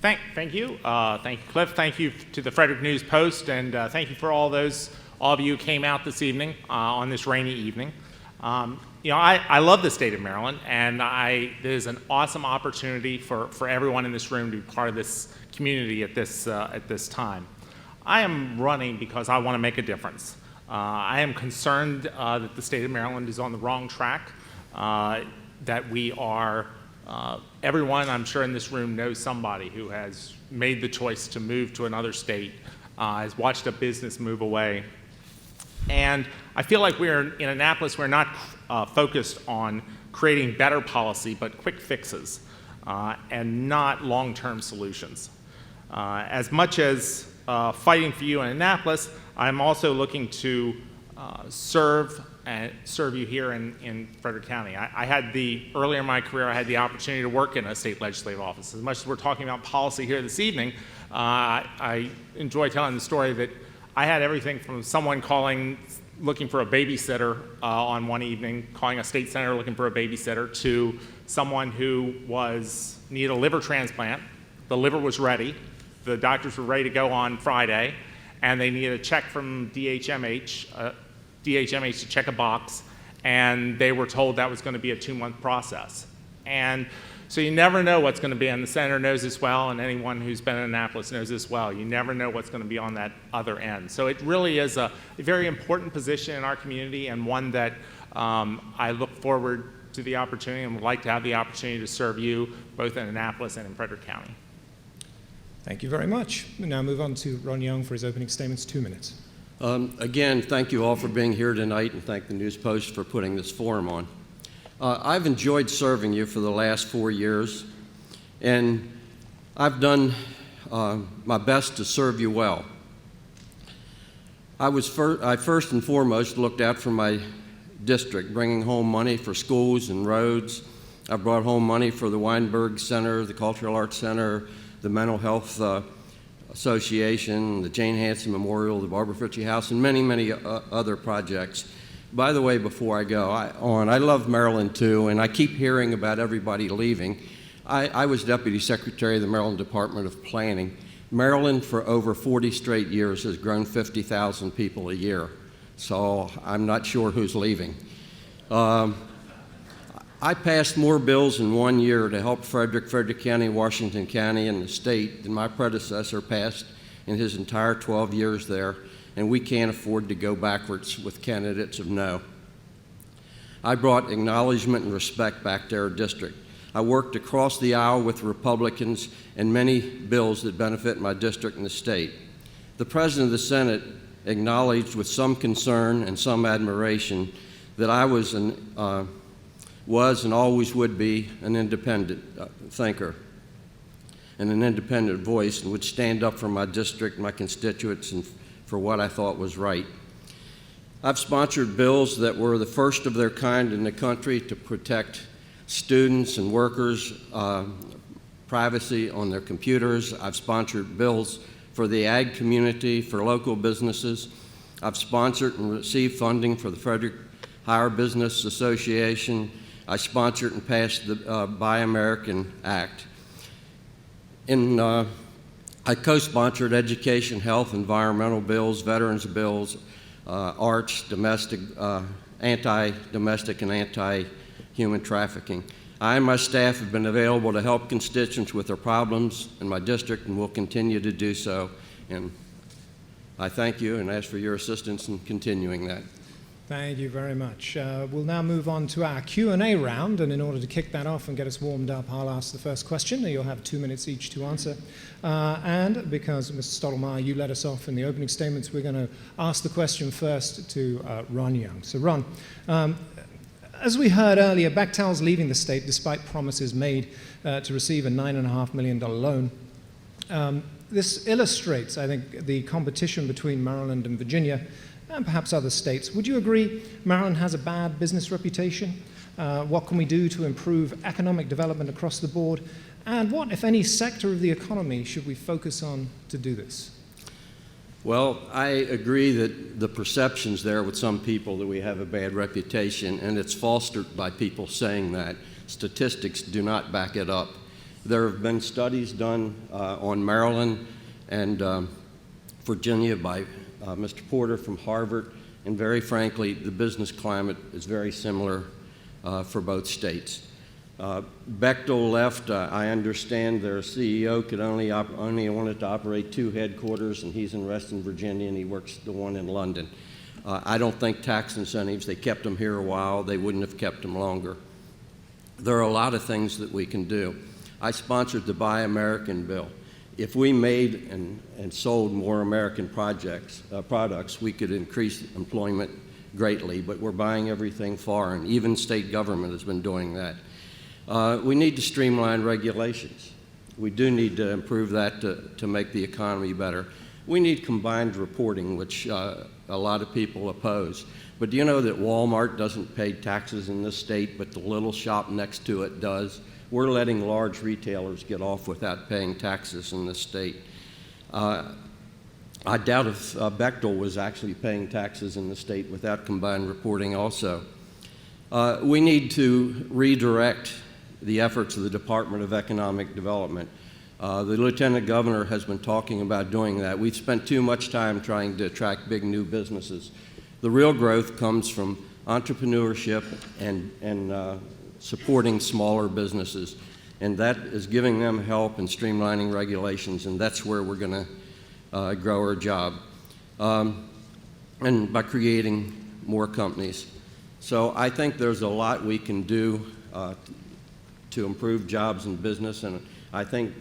Thank you. Thank you, Cliff. Thank you to the Frederick News Post, and thank you for all of you who came out this evening on this rainy evening. I love the state of Maryland, and there's an awesome opportunity for everyone in this room to be part of this community at this time. I am running because I want to make a difference. I am concerned that the state of Maryland is on the wrong track, that we are, everyone I'm sure in this room knows somebody who has made the choice to move to another state, has watched a business move away. And I feel like in Annapolis, we're not focused on creating better policy, but quick fixes, and not long-term solutions. As much as fighting for you in Annapolis, I'm also looking to serve you here in Frederick County. Earlier in my career, I had the opportunity to work in a state legislative office. As much as we're talking about policy here this evening, I enjoy telling the story that I had everything from someone looking for a babysitter on one evening, calling a state senator looking for a babysitter, to someone who needed a liver transplant. The liver was ready. The doctors were ready to go on Friday, and they needed a check from DHMH to check a box, and they were told that was going to be a 2-month process. And so you never know what's going to be, and the senator knows this well, and anyone who's been in Annapolis knows this well. You never know what's going to be on that other end. So it really is a very important position in our community, and one that I look forward to the opportunity and would like to have the opportunity to serve you both in Annapolis and in Frederick County. Thank you very much. We now move on to Ron Young for his opening statements, 2 minutes. Again, thank you all for being here tonight, and thank the News Post for putting this forum on. I've enjoyed serving you for the last 4 years, and I've done my best to serve you well. I first and foremost looked out for my district, bringing home money for schools and roads. I brought home money for the Weinberg Center, the Cultural Arts Center, the Mental Health Association, the Jane Hanson Memorial, the Barbara Fritchie House, and many, many other projects. By the way, before I go on, I love Maryland too, and I keep hearing about everybody leaving. I was Deputy Secretary of the Maryland Department of Planning. Maryland, for over 40 straight years, has grown 50,000 people a year, so I'm not sure who's leaving. I passed more bills in 1 year to help Frederick County, Washington County, and the state than my predecessor passed in his entire 12 years there, and we can't afford to go backwards with candidates of no. I brought acknowledgement and respect back to our district. I worked across the aisle with Republicans and many bills that benefit my district and the state. The President of the Senate acknowledged with some concern and some admiration that I was and always would be an independent thinker and an independent voice, and would stand up for my district, my constituents, and for what I thought was right. I've sponsored bills that were the first of their kind in the country to protect students and workers' privacy on their computers. I've sponsored bills for the ag community, for local businesses. I've sponsored and received funding for the Frederick Higher Business Association. I sponsored and passed the Buy American Act. I co-sponsored education, health, environmental bills, veterans bills, arts, domestic, anti-domestic and anti-human trafficking. I and my staff have been available to help constituents with their problems in my district, and will continue to do so. And I thank you and ask for your assistance in continuing that. Thank you very much. We'll now move on to our Q&A round, and in order to kick that off and get us warmed up, I'll ask the first question. You'll have 2 minutes each to answer. And because, Mr. Stottlemyre, you led us off in the opening statements, we're going to ask the question first to Ron Young. So, Ron, as we heard earlier, Bechtel's leaving the state despite promises made to receive a $9.5 million loan. This illustrates, I think, the competition between Maryland and Virginia, and perhaps other states. Would you agree Maryland has a bad business reputation? What can we do to improve economic development across the board? And what, if any, sector of the economy should we focus on to do this? Well, I agree that the perception's there with some people that we have a bad reputation, and it's fostered by people saying that. Statistics do not back it up. There have been studies done on Maryland and Virginia by Mr. Porter from Harvard, and very frankly, the business climate is very similar for both states. Bechtel left. I understand their CEO could only wanted to operate 2 headquarters, and he's in Reston, Virginia, and he works the one in London. I don't think tax incentives, they kept him here a while, they wouldn't have kept him longer. There are a lot of things that we can do. I sponsored the Buy American bill. If we made and sold more American products, we could increase employment greatly, but we're buying everything foreign. Even state government has been doing that. We need to streamline regulations. We do need to improve that to make the economy better. We need combined reporting, which a lot of people oppose. But do you know that Walmart doesn't pay taxes in this state, but the little shop next to it does? We're letting large retailers get off without paying taxes in this state. I doubt if Bechtel was actually paying taxes in the state without combined reporting also. We need to redirect the efforts of the Department of Economic Development. The Lieutenant Governor has been talking about doing that. We've spent too much time trying to attract big new businesses. The real growth comes from entrepreneurship and supporting smaller businesses, and that is giving them help and streamlining regulations, and that's where we're going to grow our job, and by creating more companies. So I think there's a lot we can do to improve jobs and business, and I think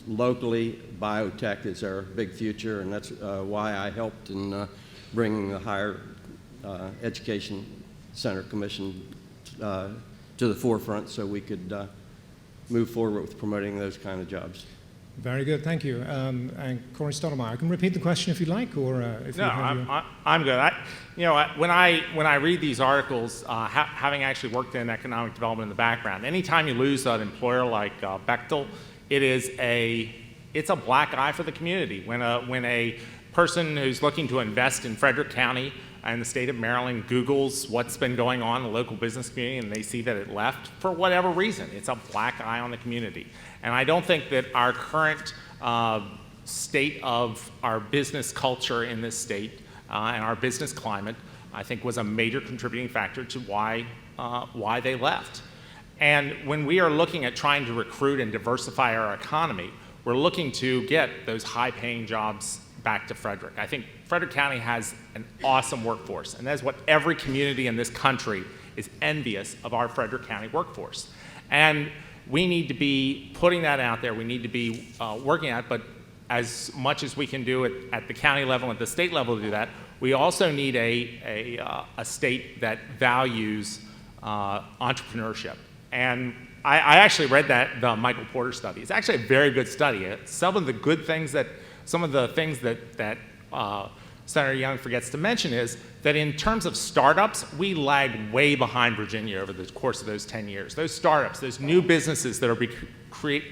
locally biotech is our big future, and that's why I helped in bringing the Higher Education Center Commission to the forefront so we could move forward with promoting those kind of jobs. Very good, thank you. And Corey Stottlemyre, I can repeat the question if you'd like, or if you have your... I'm good. When I read these articles, having actually worked in economic development in the background, anytime you lose an employer like Bechtel, it's a black eye for the community. When a person who's looking to invest in Frederick County and the state of Maryland Googles what's been going on in the local business community and they see that it left, for whatever reason, it's a black eye on the community. And I don't think that our current state of our business culture in this state and our business climate, I think, was a major contributing factor to why they left. And when we are looking at trying to recruit and diversify our economy, we're looking to get those high-paying jobs back to Frederick. I think Frederick County has an awesome workforce, and that's what every community in this country is envious of, our Frederick County workforce. And we need to be putting that out there. We need to be working at it, but as much as we can do it at the county level and at the state level to do that, we also need a state that values entrepreneurship. And I actually read the Michael Porter study. It's actually a very good study. Some of the things that Senator Young forgets to mention is that in terms of startups, we lag way behind Virginia over the course of those 10 years. Those startups, those new businesses that are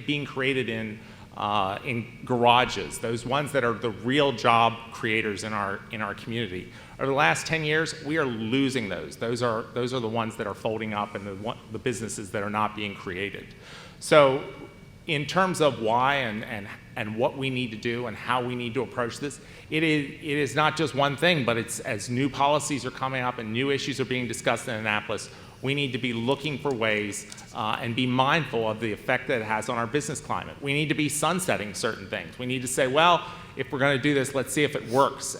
being created in garages, those ones that are the real job creators in our community. Over the last 10 years, we are losing those. Those are the ones that are folding up and the businesses that are not being created. So in terms of why and what we need to do and how we need to approach this, it is not just one thing, but it's as new policies are coming up and new issues are being discussed in Annapolis, we need to be looking for ways and be mindful of the effect that it has on our business climate. We need to be sunsetting certain things. We need to say, well, if we're going to do this, let's see if it works.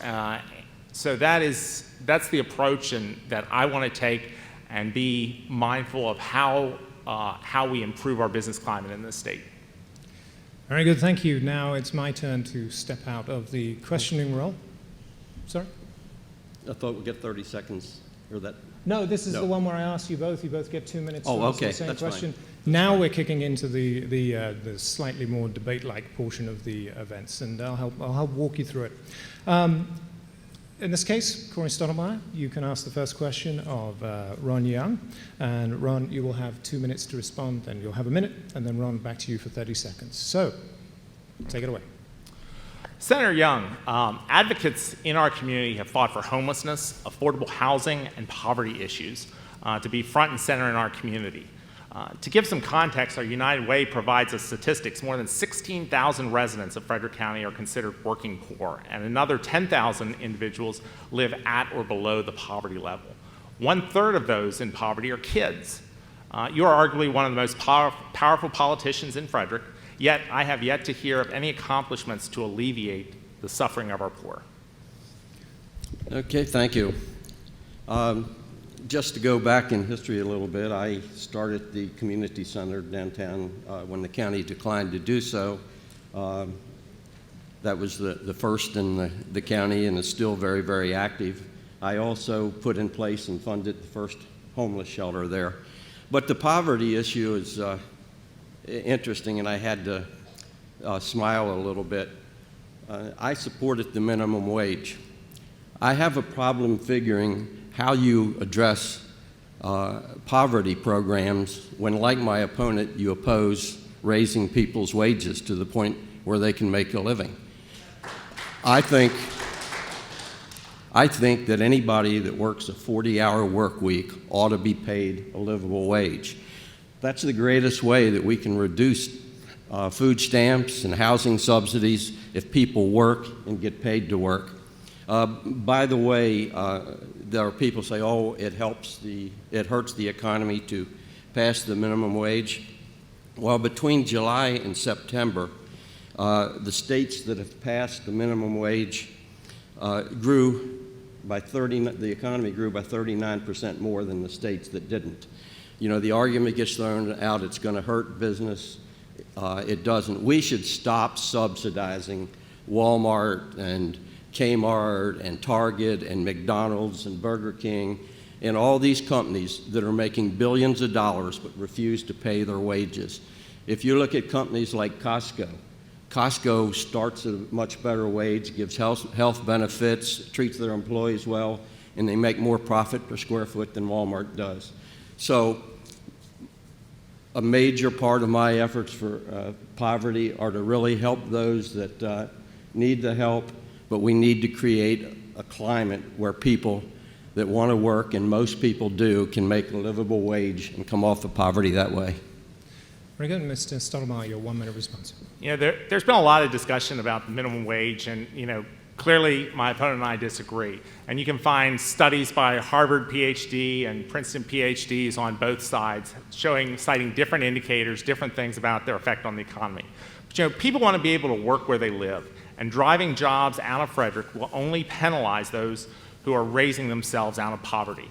So that's the approach that I want to take, and be mindful of how we improve our business climate in this state. Very good, thank you. Now it's my turn to step out of the questioning role. Sorry? I thought we'd get 30 seconds, or that. No, this is the one where I ask you both. You both get 2 minutes to answer the same that's question. fine. Now we're kicking into the slightly more debate-like portion of the events, and I'll help walk you through it. In this case, Corey Stottlemyre, you can ask the first question of Ron Young, and Ron, you will have 2 minutes to respond, then you'll have a minute, and then Ron, back to you for 30 seconds. So, take it away. Senator Young, advocates in our community have fought for homelessness, affordable housing, and poverty issues to be front and center in our community. To give some context, our United Way provides us statistics. More than 16,000 residents of Frederick County are considered working poor, and another 10,000 individuals live at or below the poverty level. 1/3 of those in poverty are kids. You are arguably one of the most powerful politicians in Frederick, yet I have yet to hear of any accomplishments to alleviate the suffering of our poor. Okay, thank you. Just to go back in history a little bit, I started the community center downtown when the county declined to do so. That was the first in the county and is still very, very active. I also put in place and funded the first homeless shelter there. But the poverty issue is interesting, and I had to smile a little bit. I supported the minimum wage. I have a problem figuring how you address poverty programs when, like my opponent, you oppose raising people's wages to the point where they can make a living. I think that anybody that works a 40-hour work week ought to be paid a livable wage. That's the greatest way that we can reduce food stamps and housing subsidies if people work and get paid to work. By the way, there are people say, oh, it hurts the economy to pass the minimum wage. Well, between July and September, the states that have passed the minimum wage the economy grew by 39% more than the states that didn't. You know, the argument gets thrown out, it's going to hurt business. It doesn't. We should stop subsidizing Walmart and Kmart and Target and McDonald's and Burger King and all these companies that are making billions of dollars but refuse to pay their wages. If you look at companies like Costco, Costco starts at a much better wage, gives health benefits, treats their employees well, and they make more profit per square foot than Walmart does. So a major part of my efforts for poverty are to really help those that need the help, but we need to create a climate where people that want to work, and most people do, can make a livable wage and come off of poverty that way. Very good. Mr. Stottlemyre, your 1-minute response. You know, there's been a lot of discussion about the minimum wage, and, you know, clearly my opponent and I disagree. And you can find studies by Harvard PhD and Princeton PhDs on both sides citing different indicators, different things about their effect on the economy. But, you know, people want to be able to work where they live, and driving jobs out of Frederick will only penalize those who are raising themselves out of poverty.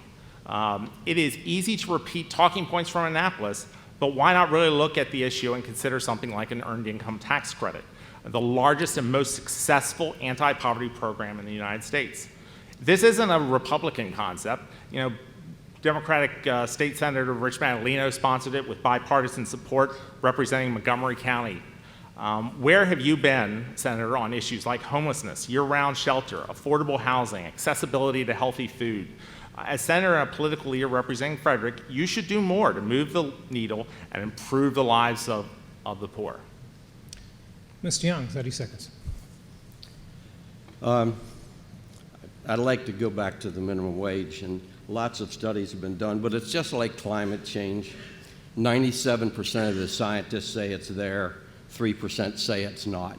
It is easy to repeat talking points from Annapolis, but why not really look at the issue and consider something like an earned income tax credit, the largest and most successful anti-poverty program in the United States. This isn't a Republican concept. You know, Democratic State Senator Rich Madaleno sponsored it with bipartisan support representing Montgomery County. Where have you been, Senator, on issues like homelessness, year-round shelter, affordable housing, accessibility to healthy food? As Senator and a political leader representing Frederick, you should do more to move the needle and improve the lives of the poor. Mr. Young, 30 seconds. I'd like to go back to the minimum wage, and lots of studies have been done, but it's just like climate change. 97% of the scientists say it's there, 3% say it's not.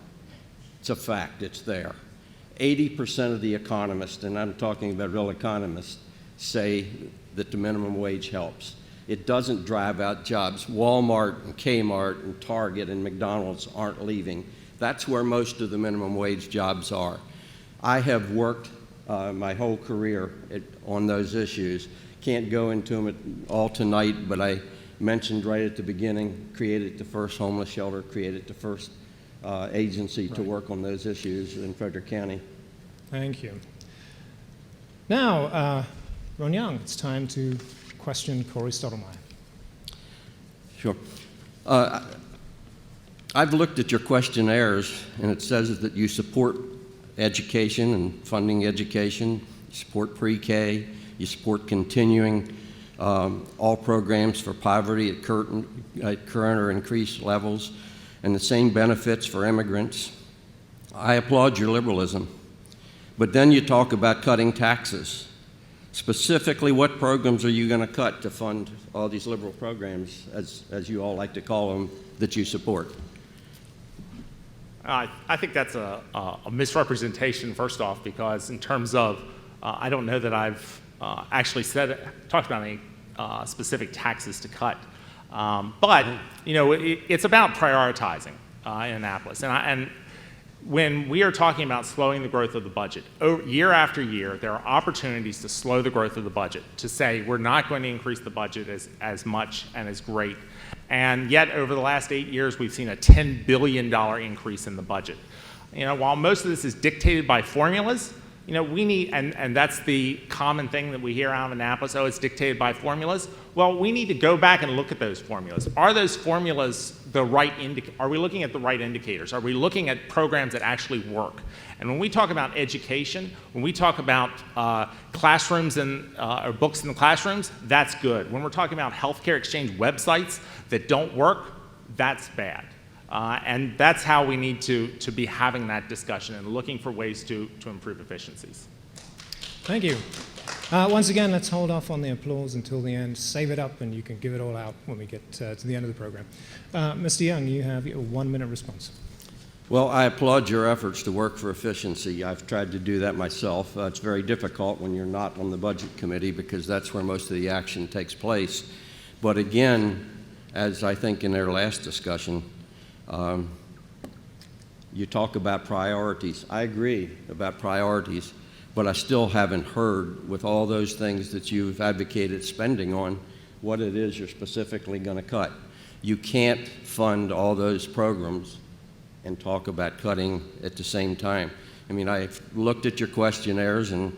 It's a fact, it's there. 80% of the economists, and I'm talking about real economists, say that the minimum wage helps. It doesn't drive out jobs. Walmart and Kmart and Target and McDonald's aren't leaving. That's where most of the minimum wage jobs are. I have worked my whole career on those issues. Can't go into them all tonight, but I mentioned right at the beginning, created the first homeless shelter, created the first agency to work on those issues in Frederick County. Thank you. Now, Ron Young, it's time to question Corey Stottlemyre. Sure. I've looked at your questionnaires, and it says that you support education and funding education, you support pre-K, you support continuing all programs for poverty at current or increased levels, and the same benefits for immigrants. I applaud your liberalism. But then you talk about cutting taxes. Specifically, what programs are you going to cut to fund all these liberal programs, as you all like to call them, that you support? I think that's a misrepresentation, first off, because in terms of, I don't know that I've actually talked about any specific taxes to cut. But, it's about prioritizing in Annapolis. And when we are talking about slowing the growth of the budget, year after year, there are opportunities to slow the growth of the budget, to say we're not going to increase the budget as much and as great. And yet, over the last 8 years, we've seen a $10 billion increase in the budget. While most of this is dictated by formulas, we need, and that's the common thing that we hear out of Annapolis, oh, it's dictated by formulas. Well, we need to go back and look at those formulas. Are those formulas the right are we looking at the right indicators? Are we looking at programs that actually work? And when we talk about education, when we talk about classrooms or books in the classrooms, that's good. When we're talking about healthcare exchange websites that don't work, that's bad. And that's how we need to be having that discussion and looking for ways to improve efficiencies. Thank you. Once again, let's hold off on the applause until the end. Save it up, and you can give it all out when we get to the end of the program. Mr. Young, you have your 1 minute response. Well, I applaud your efforts to work for efficiency. I've tried to do that myself. It's very difficult when you're not on the budget committee, because that's where most of the action takes place. But again, as I think in their last discussion, you talk about priorities. I agree about priorities, but I still haven't heard, with all those things that you've advocated spending on, what it is you're specifically going to cut. You can't fund all those programs and talk about cutting at the same time. I mean, I've looked at your questionnaires, and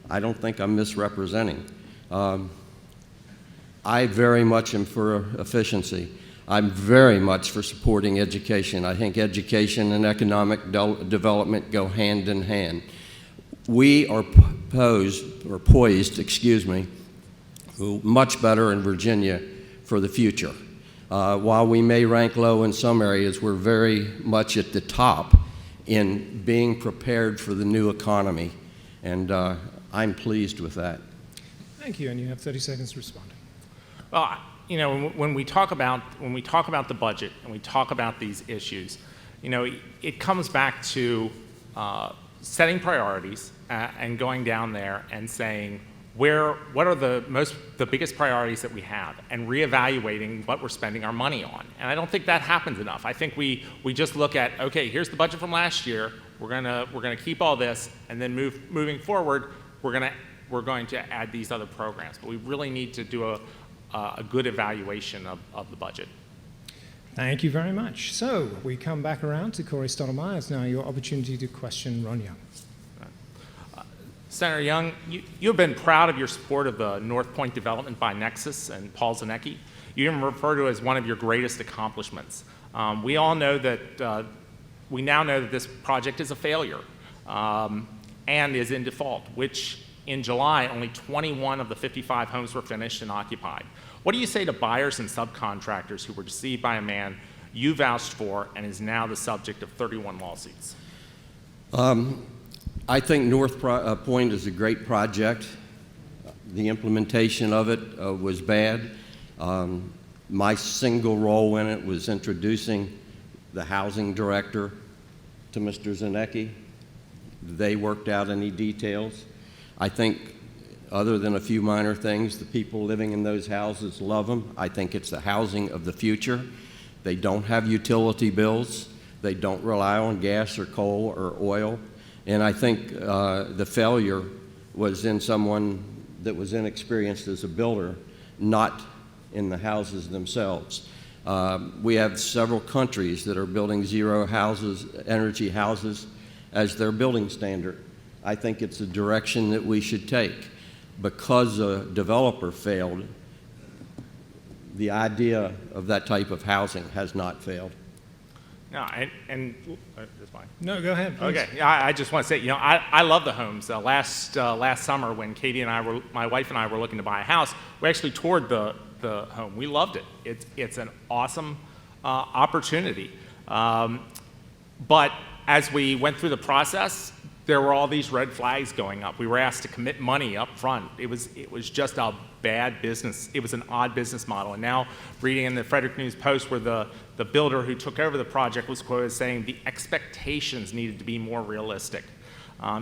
I don't think I'm misrepresenting. I very much am for efficiency. I'm very much for supporting education. I think education and economic development go hand in hand. We are poised, much better in Virginia for the future. While we may rank low in some areas, we're very much at the top in being prepared for the new economy, and I'm pleased with that. Thank you, and you have 30 seconds to respond. Well, when we talk about the budget and we talk about these issues, it comes back to setting priorities and going down there and saying what are the biggest priorities that we have, and reevaluating what we're spending our money on. And I don't think that happens enough. I think we just look at, okay, here's the budget from last year. We're gonna keep all this, and then moving forward, we're going to add these other programs. But we really need to do a good evaluation of the budget. Thank you very much. So we come back around to Corey Stottlemyre. It's now your opportunity to question Ron Young. Senator Young, you have been proud of your support of the North Point development by Nexus and Paul Zanecki. You even refer to it as one of your greatest accomplishments. We now know that this project is a failure and is in default, which in July, only 21 of the 55 homes were finished and occupied. What do you say to buyers and subcontractors who were deceived by a man you vouched for and is now the subject of 31 lawsuits? I think North Point is a great project. The implementation of it was bad. My single role in it was introducing the housing director to Mr. Zanecki. They worked out any details. I think, other than a few minor things, the people living in those houses love them. I think it's the housing of the future. They don't have utility bills. They don't rely on gas or coal or oil. And I think the failure was in someone that was inexperienced as a builder, not in the houses themselves. We have several countries that are building zero energy houses as their building standard. I think it's a direction that we should take. Because a developer failed, the idea of that type of housing has not failed. No, that's fine. No, go ahead, please. Okay, I just want to say, I love the homes. Last summer, when Katie and my wife and I were looking to buy a house, we actually toured the home. We loved it. It's an awesome opportunity. But as we went through the process, there were all these red flags going up. We were asked to commit money up front. It was just a bad business. It was an odd business model. And now reading in the Frederick News Post where the builder who took over the project was quoted as saying the expectations needed to be more realistic.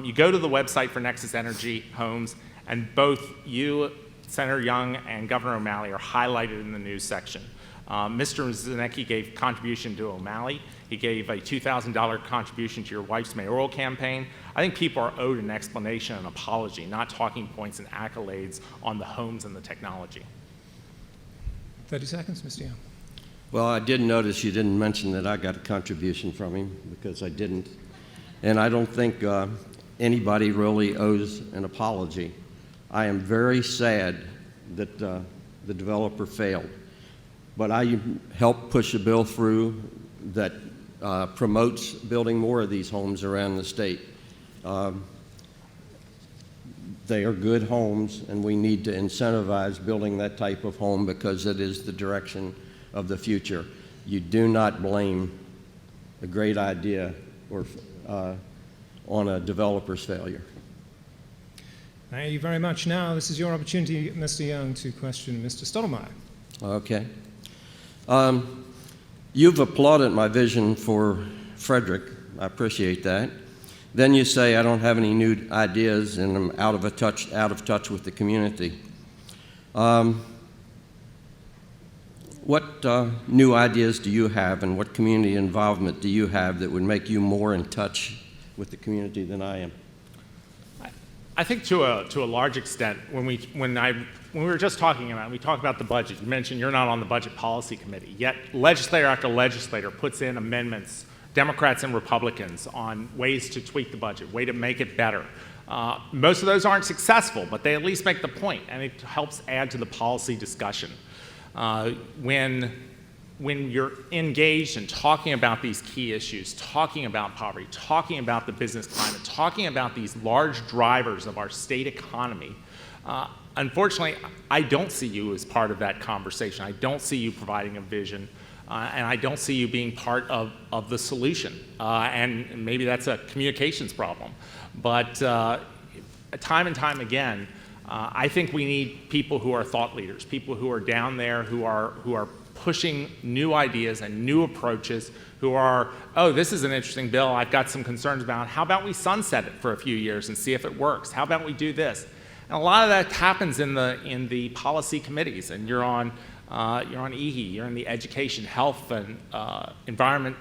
You go to the website for Nexus Energy Homes, and both you, Senator Young, and Governor O'Malley are highlighted in the news section. Mr. Zanecki gave contribution to O'Malley. He gave a $2,000 contribution to your wife's mayoral campaign. I think people are owed an explanation and apology, not talking points and accolades on the homes and the technology. 30 seconds, Mr. Young. Well, I did notice you didn't mention that I got a contribution from him, because I didn't. And I don't think anybody really owes an apology. I am very sad that the developer failed. But I helped push a bill through that promotes building more of these homes around the state. They are good homes, and we need to incentivize building that type of home because it is the direction of the future. You do not blame a great idea or on a developer's failure. Thank you very much. Now, this is your opportunity, Mr. Young, to question Mr. Stottlemyre. Okay. You've applauded my vision for Frederick. I appreciate that. Then you say I don't have any new ideas and I'm out of touch with the community. What new ideas do you have, and what community involvement do you have that would make you more in touch with the community than I am? I think to a large extent, when we were just talking about it, we talked about the budget. You mentioned you're not on the Budget Policy Committee, yet legislator after legislator puts in amendments, Democrats and Republicans, on ways to tweak the budget, way to make it better. Most of those aren't successful, but they at least make the point, and it helps add to the policy discussion. When you're engaged in talking about these key issues, talking about poverty, talking about the business climate, talking about these large drivers of our state economy, unfortunately, I don't see you as part of that conversation. I don't see you providing a vision, and I don't see you being part of the solution. And maybe that's a communications problem. But time and time again, I think we need people who are thought leaders, people who are down there, who are pushing new ideas and new approaches, who are, oh, this is an interesting bill, I've got some concerns about it. How about we sunset it for a few years and see if it works? How about we do this? And a lot of that happens in the policy committees, and you're on EHE, you're in the Education, Health, and Environment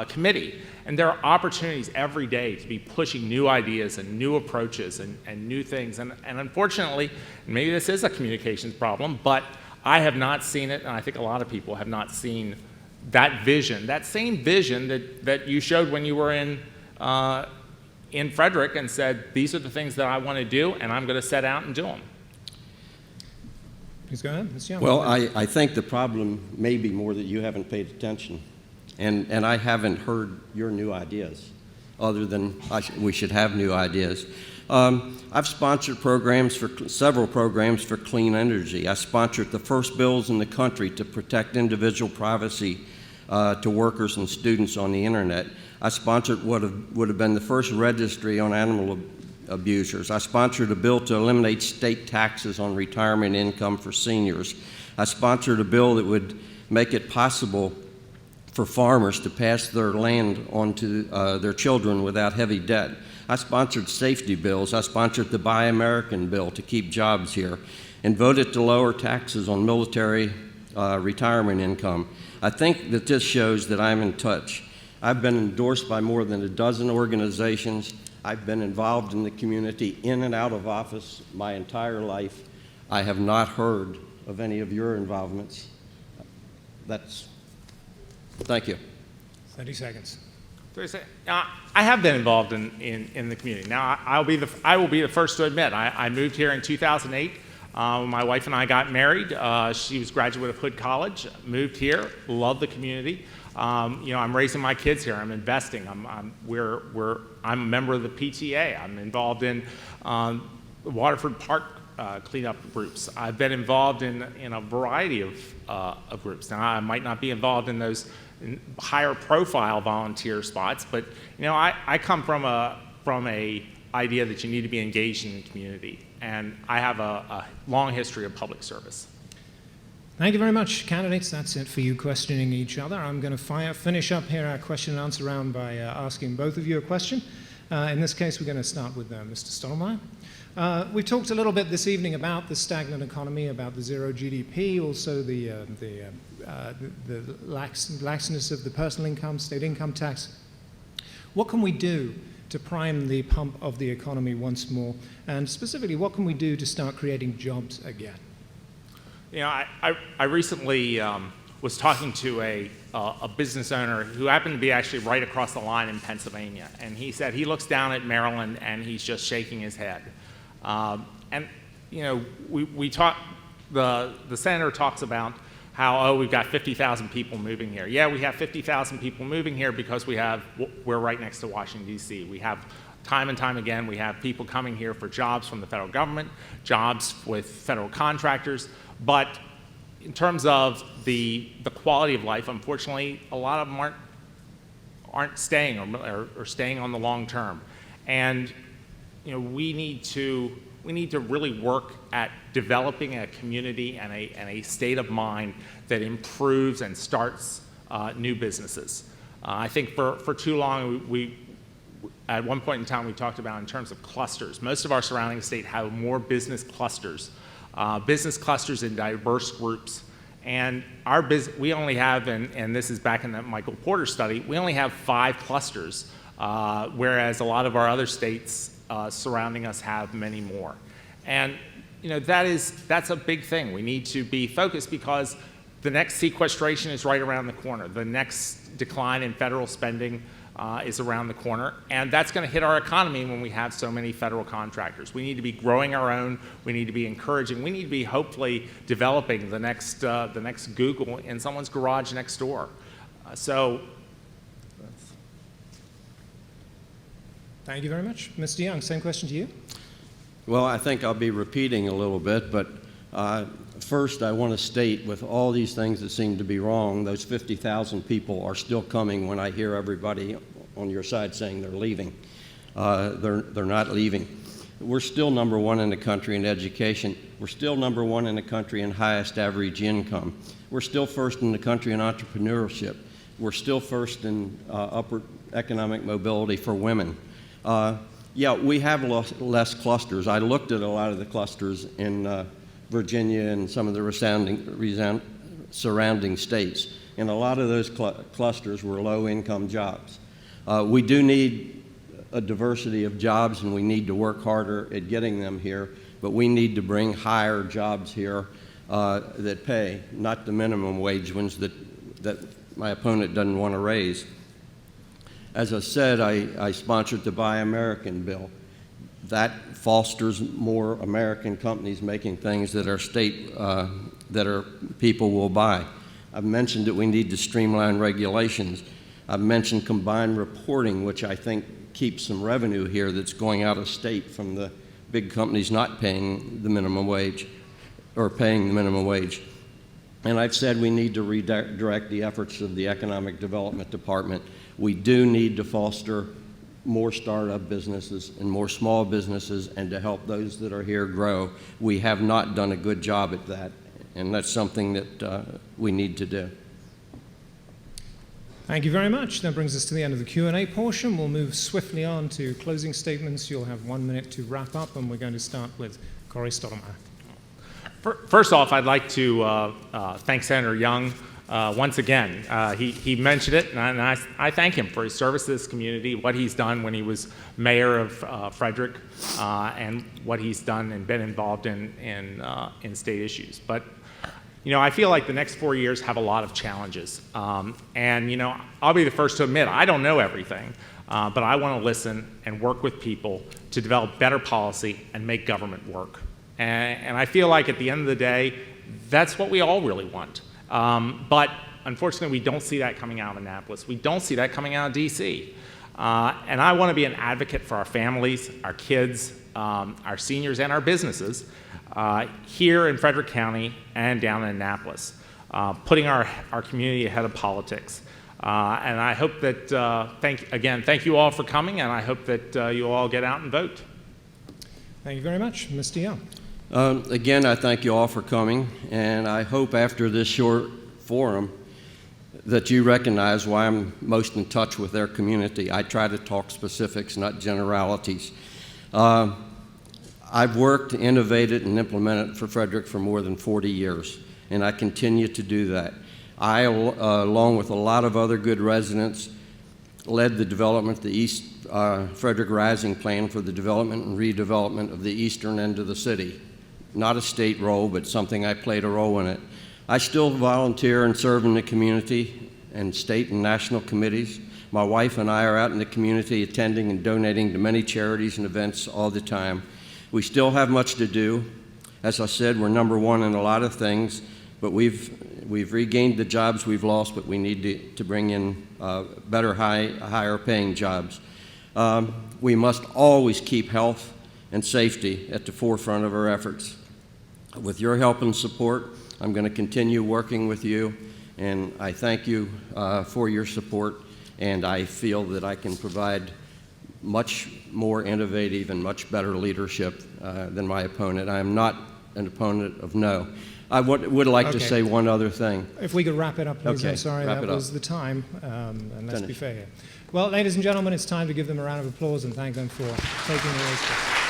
Committee, and there are opportunities every day to be pushing new ideas and new approaches and new things. And unfortunately, maybe this is a communications problem, but I have not seen it, and I think a lot of people have not seen that vision, that same vision that you showed when you were in Frederick and said, these are the things that I want to do, and I'm going to set out and do them. Please go ahead, Ms. Young. Well, I think the problem may be more that you haven't paid attention, and I haven't heard your new ideas, other than we should have new ideas. I've sponsored several programs for clean energy. I sponsored the first bills in the country to protect individual privacy to workers and students on the internet. I sponsored what would have been the first registry on animal abusers. I sponsored a bill to eliminate state taxes on retirement income for seniors. I sponsored a bill that would make it possible for farmers to pass their land on to their children without heavy debt. I sponsored safety bills. I sponsored the Buy American bill to keep jobs here, and voted to lower taxes on military retirement income. I think that this shows that I'm in touch. I've been endorsed by more than a dozen organizations. I've been involved in the community in and out of office my entire life. I have not heard of any of your involvements. Thank you. 30 seconds. I have been involved in the community. Now, I will be the first to admit, I moved here in 2008. My wife and I got married. She was a graduate of Hood College, moved here, loved the community. I'm raising my kids here. I'm investing. I'm a member of the PTA. I'm involved in the Waterford Park cleanup groups. I've been involved in a variety of groups. Now, I might not be involved in those higher profile volunteer spots, but I come from a from a idea that you need to be engaged in the community. And I have a long history of public service. Thank you very much, candidates. That's it for you questioning each other. I'm going to finish up here our question and answer round by asking both of you a question. In this case, we're going to start with Mr. Stottlemyre. We talked a little bit this evening about the stagnant economy, about the zero GDP, also the laxness of the personal income, state income tax. What can we do to prime the pump of the economy once more? And specifically, what can we do to start creating jobs again? You know, I recently was talking to a business owner who happened to be actually right across the line in Pennsylvania, and he said he looks down at Maryland and he's just shaking his head. And you know, we talk. The senator talks about how we've got 50,000 people moving here. Yeah, we have 50,000 people moving here because we're right next to Washington D.C. We have time and time again we have people coming here for jobs from the federal government, jobs with federal contractors. But in terms of the quality of life, unfortunately, a lot of them aren't staying or staying on the long term. And you know, we need to really work at developing a community and a state of mind that improves and starts new businesses. I think for too long at one point in time we talked about in terms of clusters. Most of our surrounding state have more business clusters in diverse groups. And we only have, and this is back in that Michael Porter study, we only have 5 clusters, whereas a lot of our other states surrounding us have many more. And you know, that's a big thing. We need to be focused because the next sequestration is right around the corner. The next decline in federal spending is around the corner, and that's going to hit our economy when we have so many federal contractors. We need to be growing our own. We need to be encouraging. We need to be hopefully developing the next Google in someone's garage next door. Thank you very much. Mr. Young, same question to you. Well, I think I'll be repeating a little bit, but first I want to state with all these things that seem to be wrong, those 50,000 people are still coming when I hear everybody on your side saying they're leaving. They're not leaving. We're still number 1 in the country in education. We're still number 1 in the country in highest average income. We're still first in the country in entrepreneurship. We're still first in upward economic mobility for women. Yeah, we have less clusters. I looked at a lot of the clusters in Virginia and some of the surrounding states, and a lot of those clusters were low-income jobs. We do need a diversity of jobs, and we need to work harder at getting them here, but we need to bring higher jobs here that pay, not the minimum wage ones that my opponent doesn't want to raise. As I said, I sponsored the Buy American bill. That fosters more American companies making things that people will buy. I've mentioned that we need to streamline regulations. I've mentioned combined reporting, which I think keeps some revenue here that's going out of state from the big companies not paying the minimum wage or paying the minimum wage. And I've said we need to redirect the efforts of the Economic Development Department. We do need to foster more startup businesses and more small businesses and to help those that are here grow. We have not done a good job at that, and that's something that we need to do. Thank you very much. That brings us to the end of the Q&A portion. We'll move swiftly on to closing statements. You'll have 1 minute to wrap up, and we're going to start with Corey Stottlemyre. First off, I'd like to thank Senator Young once again. He mentioned it, and I thank him for his service to this community, what he's done when he was mayor of Frederick, and what he's done and been involved in state issues. But you know, I feel like the next 4 years have a lot of challenges, and you know, I'll be the first to admit I don't know everything, but I want to listen and work with people to develop better policy and make government work. And I feel like at the end of the day, that's what we all really want. But unfortunately, we don't see that coming out of Annapolis. We don't see that coming out of D.C. And I want to be an advocate for our families, our kids, our seniors, and our businesses here in Frederick County and down in Annapolis, putting our community ahead of politics. And I hope that, thank you all for coming, and I hope that you all get out and vote. Thank you very much. Mr. Young. Again, I thank you all for coming, and I hope after this short forum that you recognize why I'm most in touch with their community. I try to talk specifics, not generalities. I've worked, innovated, and implemented for Frederick for more than 40 years, and I continue to do that. I, along with a lot of other good residents, led the development of the East Frederick Rising Plan for the development and redevelopment of the eastern end of the city. Not a state role, but something I played a role in it. I still volunteer and serve in the community and state and national committees. My wife and I are out in the community attending and donating to many charities and events all the time. We still have much to do. As I said, we're number one in a lot of things, but we've regained the jobs we've lost, but we need to bring in better, higher paying jobs. We must always keep health and safety at the forefront of our efforts. With your help and support, I'm going to continue working with you, and I thank you for your support, and I feel that I can provide much more innovative and much better leadership than my opponent. I am not an opponent of no. I would like to say one other thing. If we could wrap it up, please. Okay, I'm sorry, that was the time, and let's be fair here. Well, ladies and gentlemen, it's time to give them a round of applause and thank them for taking the race.